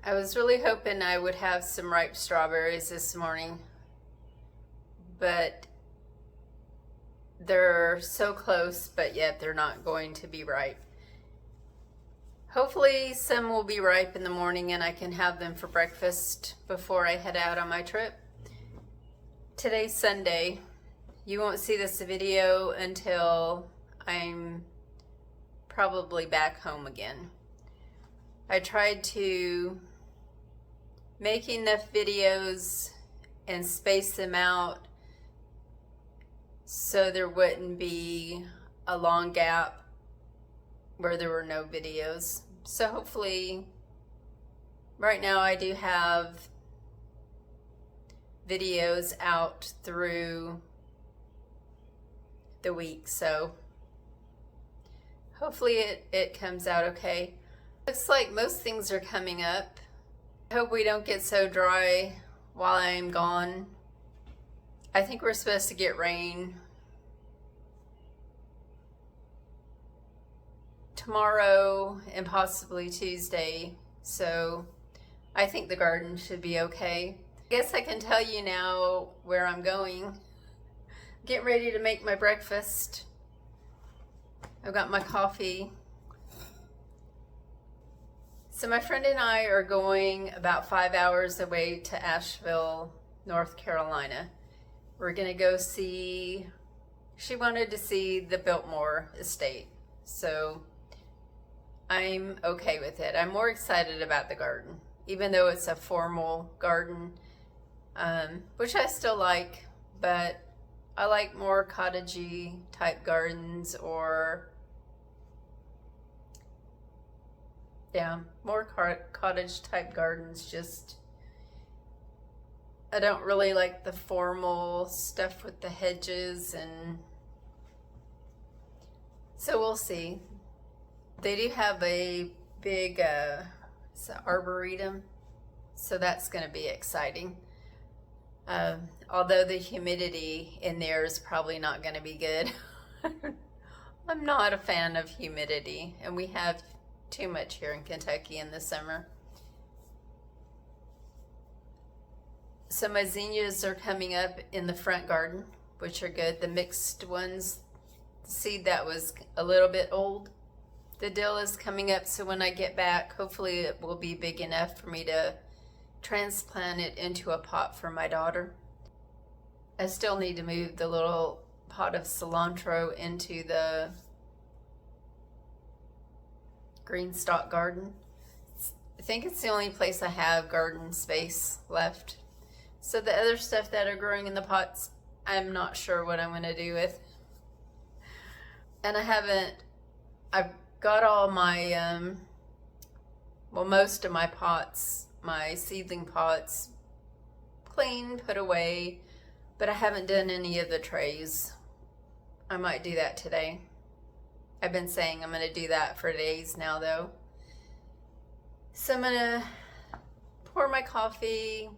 I was really hoping I would have some ripe strawberries this morning, but they're so close, but yet they're not going to be ripe. Hopefully some will be ripe in the morning and I can have them for breakfast before I head out on my trip. Today's Sunday. You won't see this video until I'm probably back home again. I tried to make enough videos and space them out so there wouldn't be a long gap where there were no videos. So hopefully, right now I do have videos out through the week, so hopefully it comes out okay. Looks like most things are coming up. I hope we don't get so dry while I'm gone. I think we're supposed to get rain tomorrow and possibly Tuesday, so I think the garden should be okay. I guess I can tell you now where I'm going. Get ready to make my breakfast. I've got my coffee. So my friend and I are going about 5 hours away to Asheville, North Carolina. We're gonna go see, she wanted to see the Biltmore estate. So I'm okay with it. I'm more excited about the garden, even though it's a formal garden, which I still like, but I like more cottagey type gardens, or more cottage type gardens. Just, I don't really like the formal stuff with the hedges, and so we'll see. They do have a big it's an arboretum, so that's going to be exciting. Although the humidity in there is probably not going to be good. I'm not a fan of humidity, and we have too much here in Kentucky in the summer. So my zinnias are coming up in the front garden, which are good. The mixed ones, the seed that was a little bit old. The dill is coming up, so when I get back, hopefully it will be big enough for me to transplant it into a pot for my daughter. I still need to move the little pot of cilantro into the green stalk garden. I think it's the only place I have garden space left. So the other stuff that are growing in the pots, I'm not sure what I'm going to do with. And I've got all my, most of my pots, my seedling pots, clean, put away, but I haven't done any of the trays. I might do that today. I've been saying I'm going to do that for days now, though. So I'm going to pour my coffee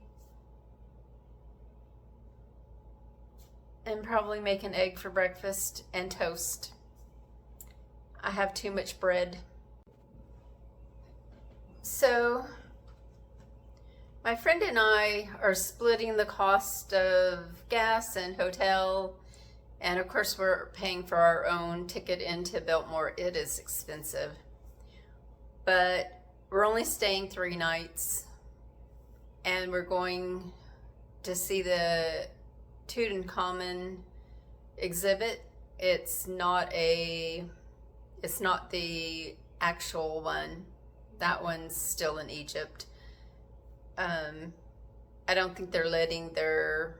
and probably make an egg for breakfast and toast. I have too much bread. So my friend and I are splitting the cost of gas and hotel, and of course we're paying for our own ticket into Biltmore. It is expensive, but we're only staying 3 nights, and we're going to see the Tutankhamun exhibit. It's not the actual one. That one's still in Egypt. I don't think they're letting their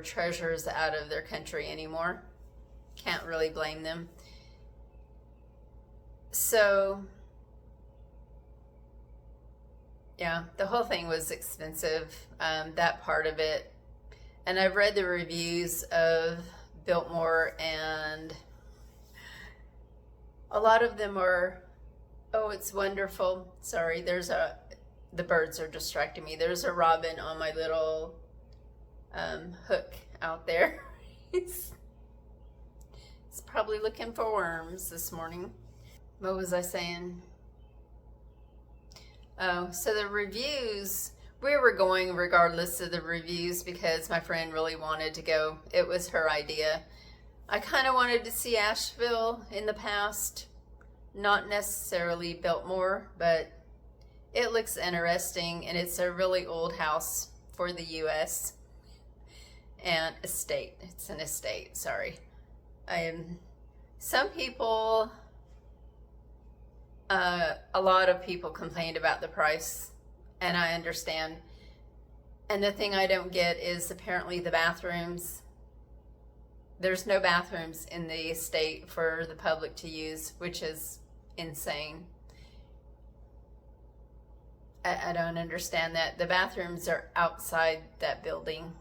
treasures out of their country anymore. Can't really blame them. So yeah, the whole thing was expensive, that part of it. And I've read the reviews of Biltmore, and a lot of them are, oh, it's wonderful. Sorry, the birds are distracting me. There's a robin on my little hook out there. It's probably looking for worms this morning. What was I saying? Oh, so the reviews, we were going regardless of the reviews because my friend really wanted to go. It was her idea. I kind of wanted to see Asheville in the past, not necessarily Biltmore, but it looks interesting, and it's a really old house for the U.S. and estate. It's an estate, sorry. Some people, a lot of people complained about the price, and I understand. And the thing I don't get is apparently the bathrooms. There's no bathrooms in the estate for the public to use, which is insane. I don't understand that. The bathrooms are outside that building,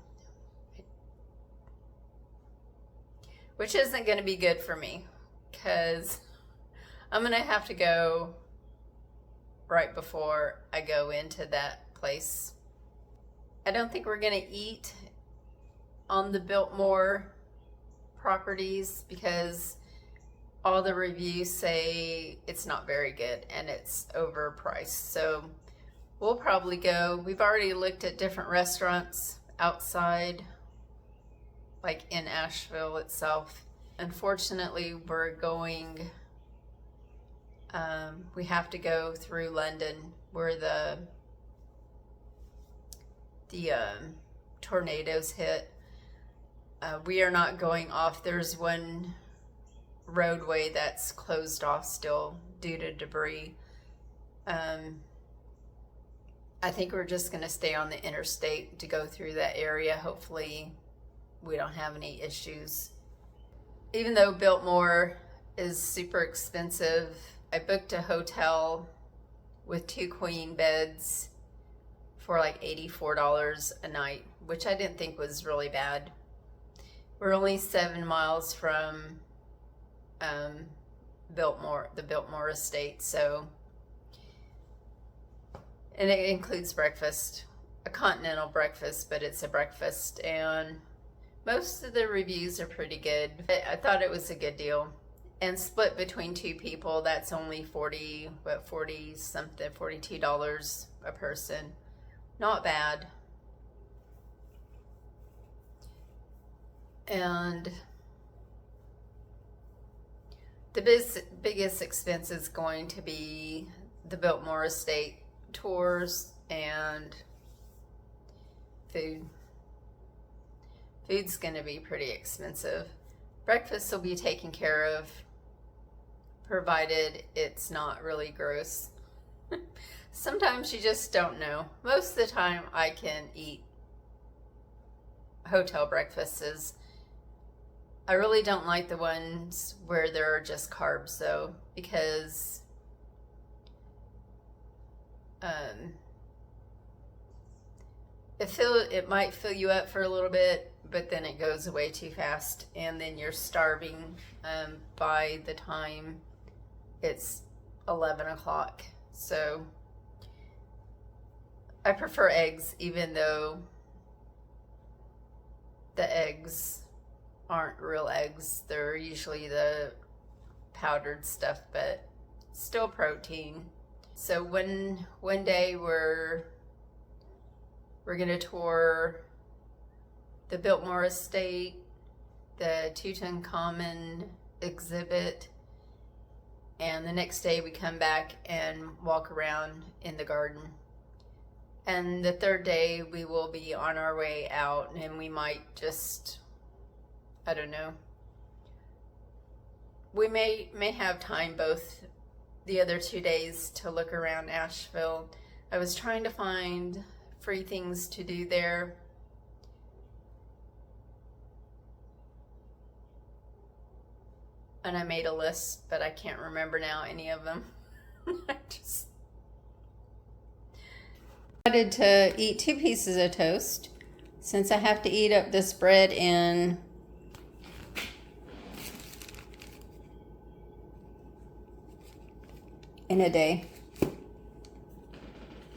which isn't going to be good for me because I'm going to have to go right before I go into that place. I don't think we're going to eat on the Biltmore properties because all the reviews say it's not very good and it's overpriced. So we'll probably go. We've already looked at different restaurants outside, like in Asheville itself. Unfortunately, we're going, we have to go through London where the tornadoes hit. We are not going off. There's one roadway that's closed off still due to debris. I think we're just going to stay on the interstate to go through that area. Hopefully we don't have any issues. Even though Biltmore is super expensive, I booked a hotel with 2 queen beds for like $84 a night, which I didn't think was really bad. We're only 7 miles from Biltmore, the Biltmore estate, so, and it includes breakfast, a continental breakfast, but it's a breakfast, and most of the reviews are pretty good. I thought it was a good deal, and split between 2 people, that's only $42 a person. Not bad. And the biggest expense is going to be the Biltmore estate tours and food. Food's going to be pretty expensive. Breakfast will be taken care of, provided it's not really gross. Sometimes you just don't know. Most of the time I can eat hotel breakfasts. I really don't like the ones where there are just carbs though, because it might fill you up for a little bit, but then it goes away too fast, and then you're starving by the time it's 11 o'clock. So I prefer eggs, even though the eggs aren't real eggs. They're usually the powdered stuff, but still protein. So one day we're gonna tour the Biltmore estate, the Tutankhamun exhibit, and the next day we come back and walk around in the garden. And the third day we will be on our way out, and we might just, I don't know. We may have time both the other 2 days to look around Asheville. I was trying to find free things to do there. And I made a list, but I can't remember now any of them. I decided to eat 2 pieces of toast since I have to eat up this bread in a day.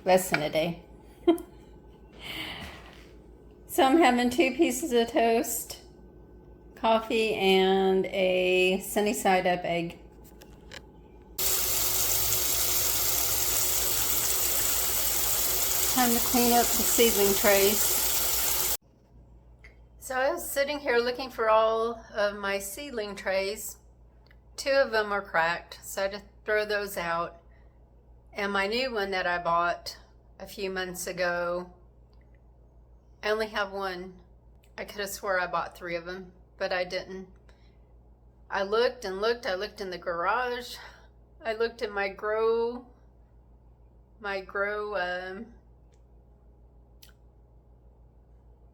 Less than a day. So I'm having 2 pieces of toast, coffee, and a sunny side up egg. Time to clean up the seedling trays. So I was sitting here looking for all of my seedling trays. 2 of them are cracked, so I had to throw those out. And my new one that I bought a few months ago, I only have 1. I could have swore I bought 3 of them, but I didn't. I looked and looked. I looked in the garage. I looked in my grow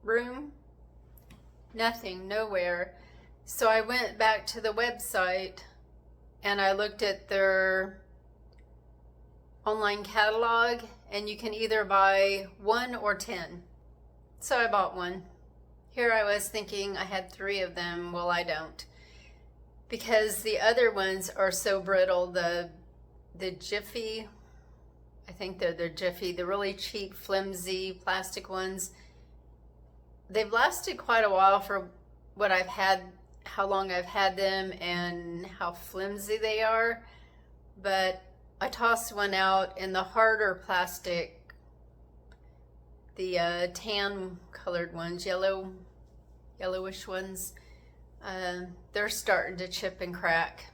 room. Nothing, nowhere. So I went back to the website and I looked at their online catalog, and you can either buy 1 or 10. So I bought 1. Here I was thinking I had 3 of them. Well, I don't, because the other ones are so brittle. The Jiffy, I think they're the Jiffy, the really cheap, flimsy plastic ones. They've lasted quite a while for what I've had, how long I've had them, and how flimsy they are. But I tossed one out in the harder plastic, the tan colored ones, yellowish ones. They're starting to chip and crack.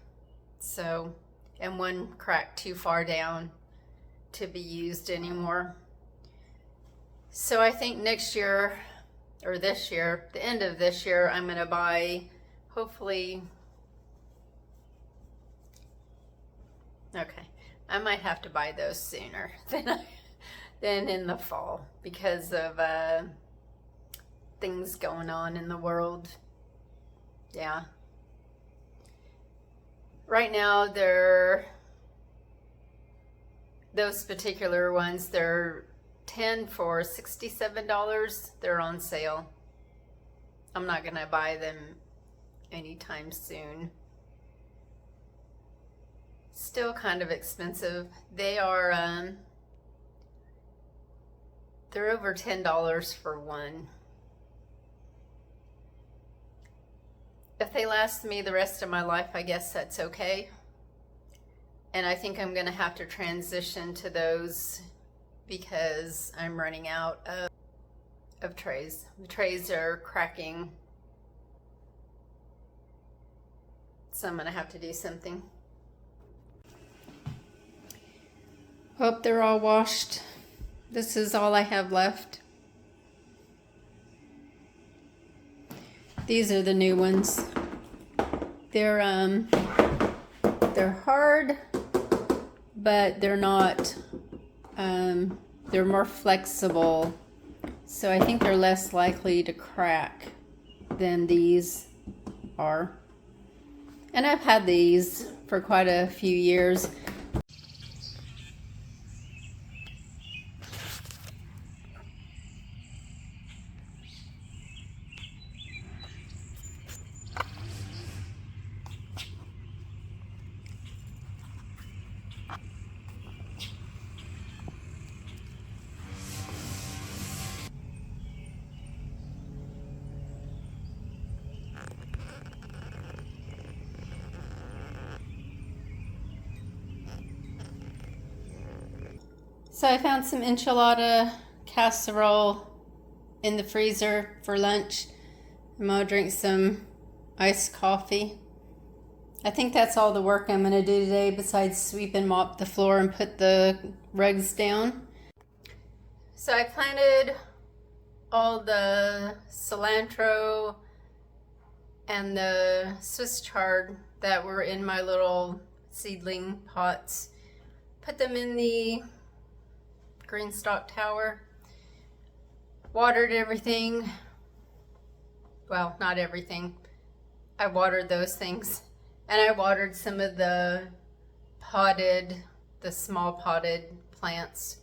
So, and one cracked too far down to be used anymore. So I think next year, or this year, the end of this year, I'm gonna buy, hopefully, okay, I might have to buy those sooner than in the fall, because of things going on in the world. Yeah. Right now, those particular ones, they're 10 for $67. They're on sale. I'm not gonna buy them anytime soon. Still kind of expensive. They are they're over $10 for one. If they last me the rest of my life, I guess that's okay. And I think I'm gonna have to transition to those because I'm running out of trays. The trays are cracking, so I'm gonna have to do something. Hope they're all washed. This is all I have left. These are the new ones. They're hard, but they're not, they're more flexible. So I think they're less likely to crack than these are. And I've had these for quite a few years. So I found some enchilada casserole in the freezer for lunch. I'm gonna drink some iced coffee. I think that's all the work I'm gonna do today besides sweep and mop the floor and put the rugs down. So I planted all the cilantro and the Swiss chard that were in my little seedling pots. Put them in the green stalk tower. Watered everything. Well, not everything. I watered those things. And I watered some of the small potted plants,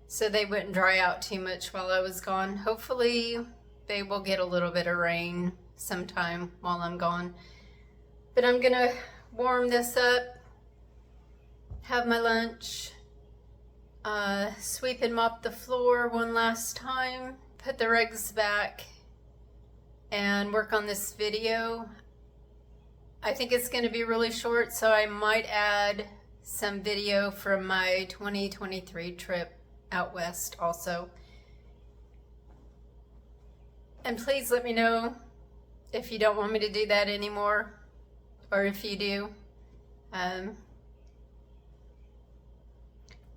so they wouldn't dry out too much while I was gone. Hopefully they will get a little bit of rain sometime while I'm gone. But I'm gonna warm this up, have my lunch, sweep and mop the floor one last time, put the rugs back, and work on this video. I think it's going to be really short, so I might add some video from my 2023 trip out west also. And please let me know if you don't want me to do that anymore, or if you do.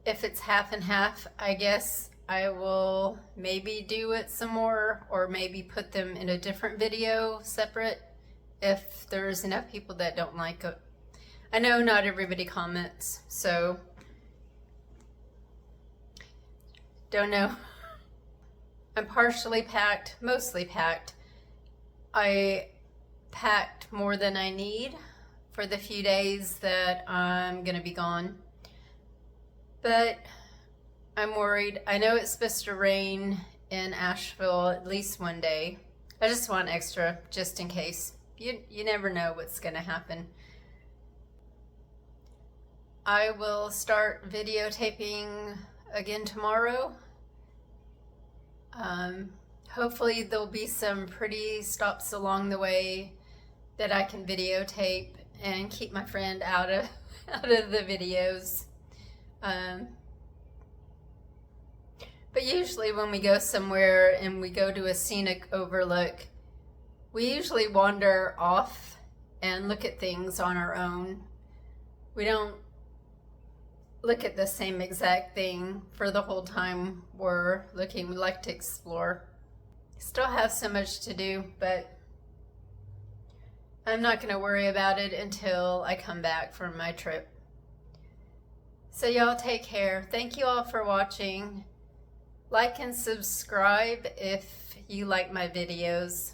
If it's half and half, I guess I will maybe do it some more, or maybe put them in a different video separate if there's enough people that don't like it. I know not everybody comments, so don't know. I'm partially packed, mostly packed. I packed more than I need for the few days that I'm gonna be gone. But I'm worried. I know it's supposed to rain in Asheville at least one day. I just want extra just in case. You never know what's gonna happen. I will start videotaping again tomorrow. Hopefully there'll be some pretty stops along the way that I can videotape and keep my friend out of the videos. But usually when we go somewhere and we go to a scenic overlook, we usually wander off and look at things on our own. We don't look at the same exact thing for the whole time we're looking. We like to explore. Still have so much to do, but I'm not going to worry about it until I come back from my trip. So y'all take care. Thank you all for watching. Like and subscribe if you like my videos.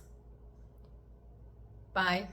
Bye.